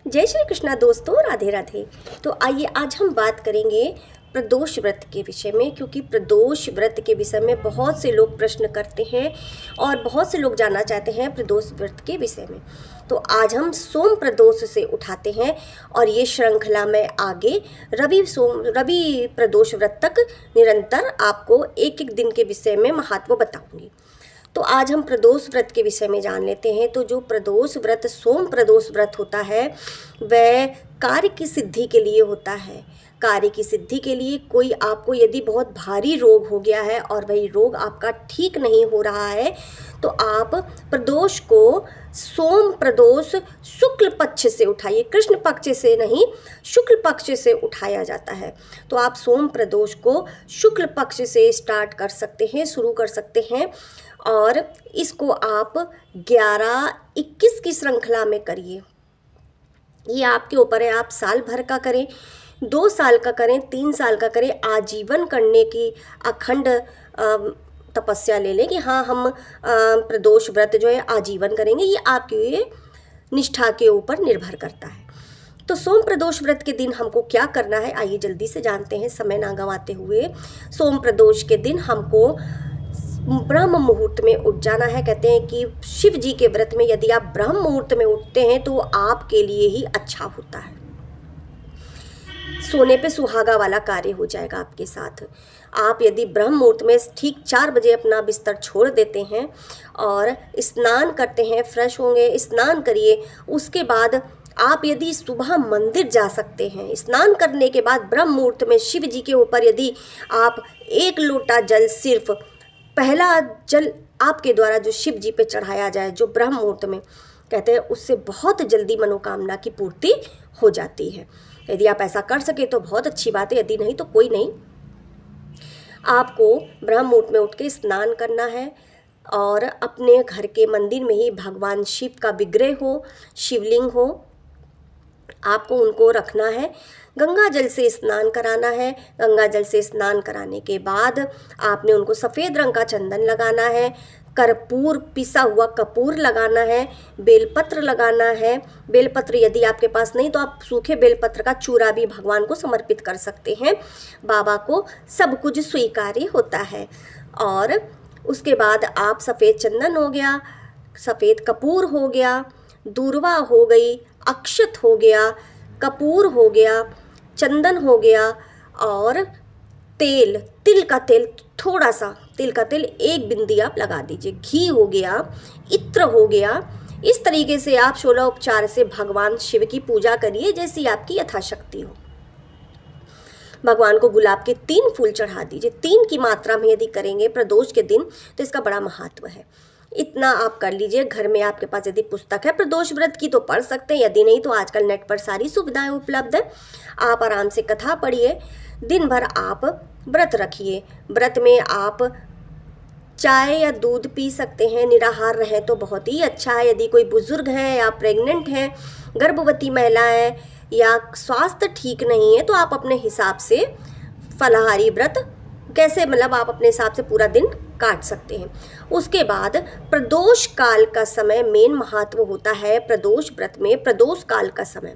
जय श्री कृष्णा दोस्तों, राधे राधे। तो आइए आज हम बात करेंगे प्रदोष व्रत के विषय में, क्योंकि प्रदोष व्रत के विषय में बहुत से लोग प्रश्न करते हैं और बहुत से लोग जानना चाहते हैं प्रदोष व्रत के विषय में। तो आज हम सोम प्रदोष से उठाते हैं और ये श्रृंखला में आगे रवि प्रदोष व्रत तक निरंतर आपको एक एक दिन के विषय में महत्व बताऊंगी। तो आज हम प्रदोष व्रत के विषय में जान लेते हैं। तो जो प्रदोष व्रत सोम प्रदोष व्रत होता है वह कार्य की सिद्धि के लिए होता है। कार्य की सिद्धि के लिए कोई आपको यदि बहुत भारी रोग हो गया है और वही रोग आपका ठीक नहीं हो रहा है तो आप प्रदोष को सोम प्रदोष शुक्ल पक्ष से उठाइए, कृष्ण पक्ष से नहीं, शुक्ल पक्ष से उठाया जाता है। तो आप सोम प्रदोष को शुक्ल पक्ष से स्टार्ट कर सकते हैं, शुरू कर सकते हैं और इसको आप 11-21 की श्रृंखला में करिए। ये आपके ऊपर है, आप साल भर का करें, 2 साल का करें, 3 साल का करें, आजीवन करने की अखंड तपस्या ले लें कि हाँ हम प्रदोष व्रत जो है आजीवन करेंगे। ये आपकी निष्ठा के ऊपर निर्भर करता है। तो सोम प्रदोष व्रत के दिन हमको क्या करना है, आइए जल्दी से जानते हैं, समय ना गंवाते हुए। सोम प्रदोष के दिन हमको ब्रह्म मुहूर्त में उठ जाना है। कहते हैं कि शिव जी के व्रत में यदि आप ब्रह्म मुहूर्त में उठते हैं तो आपके लिए ही अच्छा होता है। सोने पे सुहागा वाला कार्य हो जाएगा आपके साथ। आप यदि ब्रह्म मुहूर्त में ठीक 4 बजे अपना बिस्तर छोड़ देते हैं और स्नान करते हैं, फ्रेश होंगे, स्नान करिए, उसके बाद आप यदि सुबह मंदिर जा सकते हैं, स्नान करने के बाद ब्रह्म मुहूर्त में शिव जी के ऊपर यदि आप 1 लोटा जल, सिर्फ पहला जल आपके द्वारा जो शिव जी पे चढ़ाया जाए, जो ब्रह्म मुहूर्त में, कहते हैं उससे बहुत जल्दी मनोकामना की पूर्ति हो जाती है। यदि आप ऐसा कर सके तो बहुत अच्छी बात है, यदि नहीं तो कोई नहीं। आपको ब्रह्म मुहूर्त में उठ के स्नान करना है और अपने घर के मंदिर में ही भगवान शिव का विग्रह हो, शिवलिंग हो, आपको उनको रखना है। गंगा जल से स्नान कराना है। गंगा जल से स्नान कराने के बाद आपने उनको सफ़ेद रंग का चंदन लगाना है, कर्पूर, पिसा हुआ कपूर लगाना है, बेलपत्र लगाना है। बेलपत्र यदि आपके पास नहीं तो आप सूखे बेलपत्र का चूरा भी भगवान को समर्पित कर सकते हैं। बाबा को सब कुछ स्वीकार्य होता है। और उसके बाद आप सफ़ेद चंदन हो गया, सफ़ेद कपूर हो गया, दूर्वा हो गई, अक्षत हो गया, कपूर हो गया, चंदन हो गया और तेल, तिल का तेल, थोड़ा सा तिल का तेल 1 बिंदी आप लगा दीजिए, घी हो गया, इत्र हो गया। इस तरीके से आप 16 उपचार से भगवान शिव की पूजा करिए जैसी आपकी यथाशक्ति हो। भगवान को गुलाब के 3 फूल चढ़ा दीजिए। 3 की मात्रा में यदि करेंगे प्रदोष के दिन तो इसका बड़ा महत्व है। इतना आप कर लीजिए। घर में आपके पास यदि पुस्तक है प्रदोष व्रत की तो पढ़ सकते हैं, यदि नहीं तो आजकल नेट पर सारी सुविधाएं उपलब्ध है। आप आराम से कथा पढ़िए, दिन भर आप व्रत रखिए। व्रत में आप चाय या दूध पी सकते हैं, निराहार रहें तो बहुत ही अच्छा है। यदि कोई बुजुर्ग है या प्रेग्नेंट हैं, गर्भवती महिलाएं या स्वास्थ्य ठीक नहीं है तो आप अपने हिसाब से फलाहारी व्रत कैसे, मतलब आप अपने हिसाब से पूरा दिन काट सकते हैं। उसके बाद प्रदोष काल का समय मेन महत्व होता है प्रदोष व्रत में। प्रदोष काल का समय,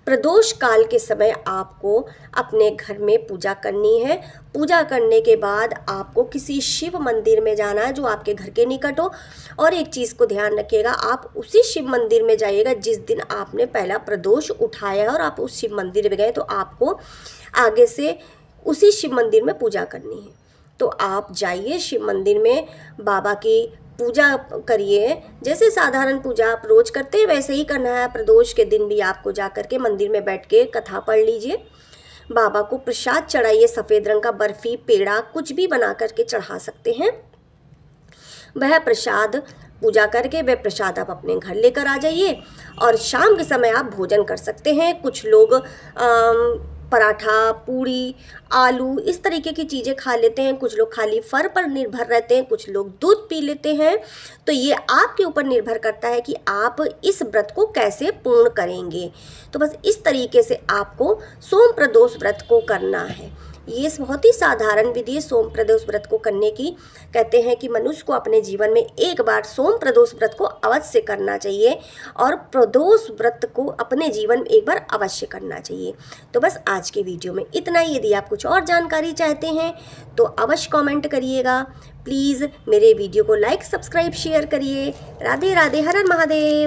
प्रदोष काल के समय आपको अपने घर में पूजा करनी है। पूजा करने के बाद आपको किसी शिव मंदिर में जाना है जो आपके घर के निकट हो। और एक चीज़ को ध्यान रखिएगा, आप उसी शिव मंदिर में जाइएगा जिस दिन आपने पहला प्रदोष उठाया है और आप उस शिव मंदिर में गए तो आपको आगे से उसी शिव मंदिर में पूजा करनी है। तो आप जाइए शिव मंदिर में, बाबा की पूजा करिए। जैसे साधारण पूजा आप रोज़ करते हैं वैसे ही करना है। प्रदोष के दिन भी आपको जा कर के मंदिर में बैठ के कथा पढ़ लीजिए। बाबा को प्रसाद चढ़ाइए, सफ़ेद रंग का बर्फ़ी, पेड़ा, कुछ भी बना करके चढ़ा सकते हैं। वह प्रसाद पूजा करके वह प्रसाद आप अपने घर लेकर आ जाइए और शाम के समय आप भोजन कर सकते हैं। कुछ लोग पराठा, पूड़ी, आलू, इस तरीके की चीज़ें खा लेते हैं। कुछ लोग खाली फल पर निर्भर रहते हैं, कुछ लोग दूध पी लेते हैं। तो ये आपके ऊपर निर्भर करता है कि आप इस व्रत को कैसे पूर्ण करेंगे। तो बस इस तरीके से आपको सोम प्रदोष व्रत को करना है। ये बहुत ही साधारण विधि है सोम प्रदोष व्रत को करने की। कहते हैं कि मनुष्य को अपने जीवन में एक बार सोम प्रदोष व्रत को अवश्य करना चाहिए और प्रदोष व्रत को अपने जीवन में एक बार अवश्य करना चाहिए। तो बस आज के वीडियो में इतना ही। यदि आप कुछ और जानकारी चाहते हैं तो अवश्य कमेंट करिएगा। प्लीज़ मेरे वीडियो को लाइक, सब्सक्राइब, शेयर करिए। राधे राधे, हर हर महादेव।